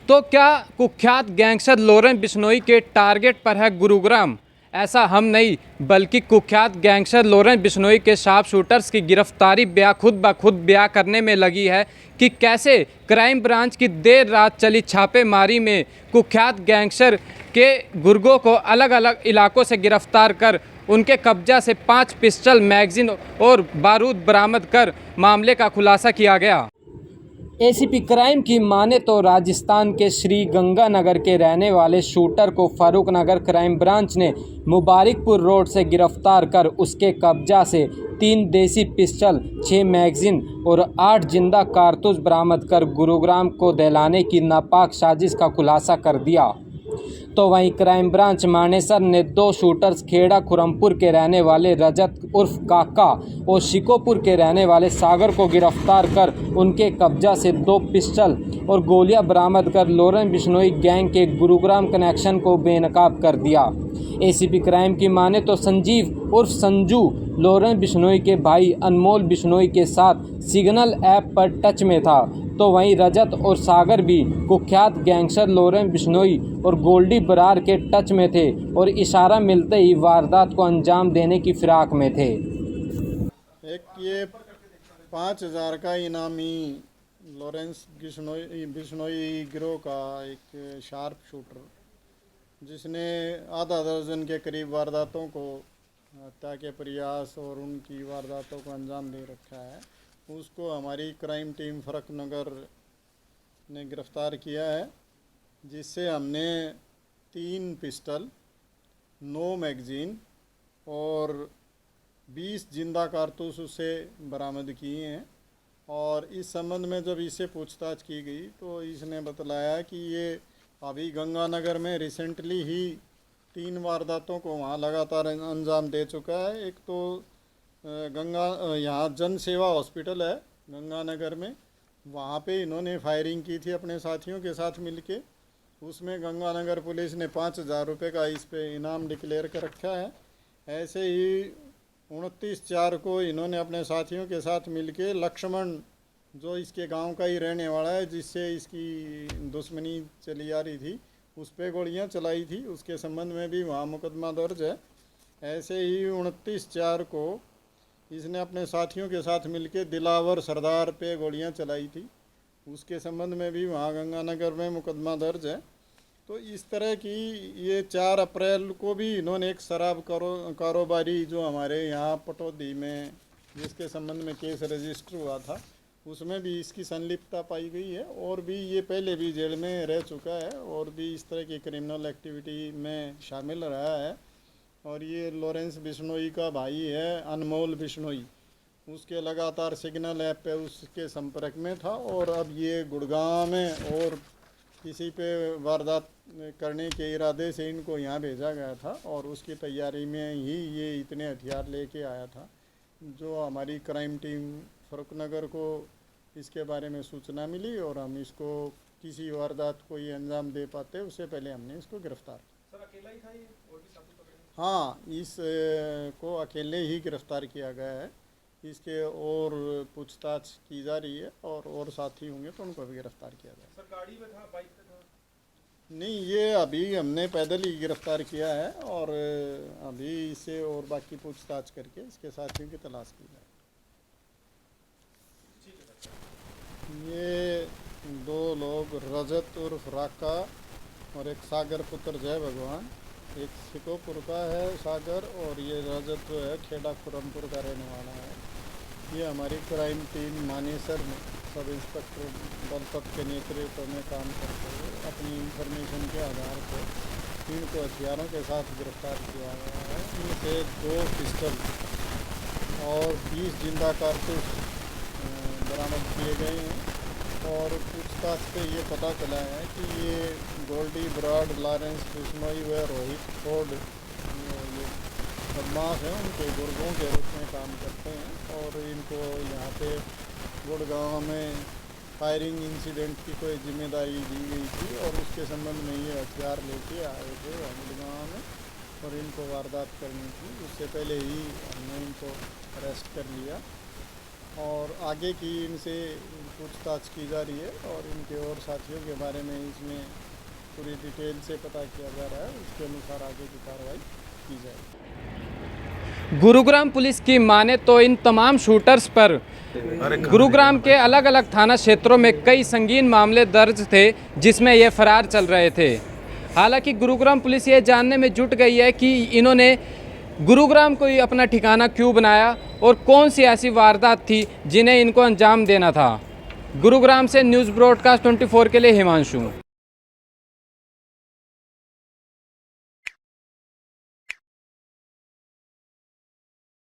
तो क्या कुख्यात गैंगस्टर लोरेंस बिश्नोई के टारगेट पर है गुरुग्राम? ऐसा हम नहीं बल्कि कुख्यात गैंगस्टर लोरेंस बिश्नोई के शार्प शूटर्स की गिरफ्तारी खुद ब खुद बयां करने में लगी है कि कैसे क्राइम ब्रांच की देर रात चली छापेमारी में कुख्यात गैंगस्टर के गुर्गों को अलग अलग इलाकों से गिरफ्तार कर उनके कब्जा से 5 पिस्टल, मैगजीन और बारूद बरामद कर मामले का खुलासा किया गया। एसीपी क्राइम की माने तो राजस्थान के श्री गंगानगर के रहने वाले शूटर को फारूकनगर क्राइम ब्रांच ने मुबारकपुर रोड से गिरफ्तार कर उसके कब्जा से 3 देसी पिस्टल, 6 मैगजीन और 8 जिंदा कारतूस बरामद कर गुरुग्राम को दहलाने की नापाक साजिश का खुलासा कर दिया। तो वहीं क्राइम ब्रांच मानेसर ने 2 शूटर्स खेड़ा खुरमपुर के रहने वाले रजत उर्फ काका और शिकोपुर के रहने वाले सागर को गिरफ्तार कर उनके कब्जा से 2 पिस्टल और गोलियां बरामद कर लोरेंस बिश्नोई गैंग के गुरुग्राम कनेक्शन को बेनकाब कर दिया। एसीपी क्राइम की माने तो संजीव उर्फ संजू लोरेंस बिश्नोई के भाई अनमोल बिश्नोई के साथ सिग्नल ऐप पर टच में था। तो वहीं रजत और सागर भी कुख्यात गैंगस्टर लोरेंस बिश्नोई और गोल्डी बरार के टच में थे और इशारा मिलते ही वारदात को अंजाम देने की फिराक में थे। एक ये 5,000 का इनामी लोरेंस बिश्नोई गिरोह का एक शार्प शूटर जिसने आधा दर्जन के करीब वारदातों को, हत्या के प्रयास और उनकी वारदातों को अंजाम दे रखा है, उसको हमारी क्राइम टीम फारूकनगर ने गिरफ़्तार किया है, जिससे हमने 3 पिस्टल, 9 मैगज़ीन और 20 जिंदा कारतूस उससे बरामद किए हैं। और इस संबंध में जब इससे पूछताछ की गई तो इसने बतलाया कि ये अभी गंगानगर में रिसेंटली ही 3 वारदातों को वहाँ लगातार अंजाम दे चुका है। एक तो यहाँ जन सेवा हॉस्पिटल है गंगानगर में, वहाँ पे इन्होंने फायरिंग की थी अपने साथियों के साथ मिलके। उसमें गंगानगर पुलिस ने 5,000 रुपये का इस पे इनाम डिक्लेयर कर रखा है। ऐसे ही 29/4 को इन्होंने अपने साथियों के साथ मिलके लक्ष्मण, जो इसके गांव का ही रहने वाला है, जिससे इसकी दुश्मनी चली आ रही थी, उस पर गोलियां चलाई थी, उसके संबंध में भी वहाँ मुकदमा दर्ज है। ऐसे ही 29/4 को इसने अपने साथियों के साथ मिलके दिलावर सरदार पे गोलियां चलाई थी, उसके संबंध में भी वहाँ गंगानगर में मुकदमा दर्ज है। तो इस तरह की ये 4 अप्रैल को भी इन्होंने एक शराब कारोबारी जो हमारे यहाँ पटौदी में जिसके संबंध में केस रजिस्टर हुआ था, उसमें भी इसकी संलिप्तता पाई गई है। और भी ये पहले भी जेल में रह चुका है और भी इस तरह की क्रिमिनल एक्टिविटी में शामिल रहा है। और ये लोरेंस बिश्नोई का भाई है अनमोल बिश्नोई, उसके लगातार सिग्नल ऐप पे उसके संपर्क में था। और अब ये गुड़गांव में और किसी पे वारदात करने के इरादे से इनको यहाँ भेजा गया था और उसकी तैयारी में ही ये इतने हथियार लेके आया था। जो हमारी क्राइम टीम फारूकनगर को इसके बारे में सूचना मिली और हम इसको किसी वारदात को ये अंजाम दे पाते उससे पहले हमने इसको गिरफ्तार किया। सर अकेला ही था ये और भी साथी पकड़े? हाँ, इस को अकेले ही गिरफ्तार किया गया है। इसके और पूछताछ की जा रही है और साथी होंगे तो उनको भी गिरफ्तार किया जाए। सर गाड़ी में था, बाइक पे था? नहीं, ये अभी हमने पैदल ही गिरफ्तार किया है और अभी इसे और बाकी पूछताछ करके इसके साथियों की तलाश की जाए। ये 2 लोग रजत उर्फ राका और एक सागर पुत्र जय भगवान, एक शिकोपुर का है सागर और ये रजत जो है खेड़ा खुरमपुर का रहने वाला है। ये हमारी क्राइम टीम मानेसर में सब इंस्पेक्टर दलपत के नेतृत्व में काम करते हुए अपनी इंफॉर्मेशन के आधार पर इनको हथियारों के साथ गिरफ्तार किया गया है। इनसे 2 पिस्टल और 20 जिंदा कारतूस बरामद किए गए हैं। और पूछताछ पे ये पता चला है कि ये गोल्डी बरार, लॉरेंस बिश्नोई व रोहित फोर्ड ये बदमाश हैं, उनके गुर्गों के रूप में काम करते हैं। और इनको यहाँ पे गुड़गांव में फायरिंग इंसिडेंट की कोई जिम्मेदारी दी गई थी और उसके संबंध में ये हथियार लेके आए थे गुड़गांव में और इनको वारदात करनी थी। उससे पहले ही हमने इनको अरेस्ट कर लिया और आगे की इनसे पूछताछ की जा रही है और इनके और साथियों के बारे में इसमें पूरी डिटेल से पता किया जा रहा है। उसके अनुसार आगे की कार्रवाई की जाएगी। गुरुग्राम पुलिस की माने तो इन तमाम शूटर्स पर गुरुग्राम के अलग अलग थाना क्षेत्रों में कई संगीन मामले दर्ज थे जिसमें ये फरार चल रहे थे। हालांकि गुरुग्राम पुलिस ये जानने में जुट गई है कि इन्होंने गुरुग्राम को ही अपना ठिकाना क्यों बनाया और कौन सी ऐसी वारदात थी जिन्हें इनको अंजाम देना था। गुरुग्राम से न्यूज़ ब्रॉडकास्ट 24 के लिए हिमांशु।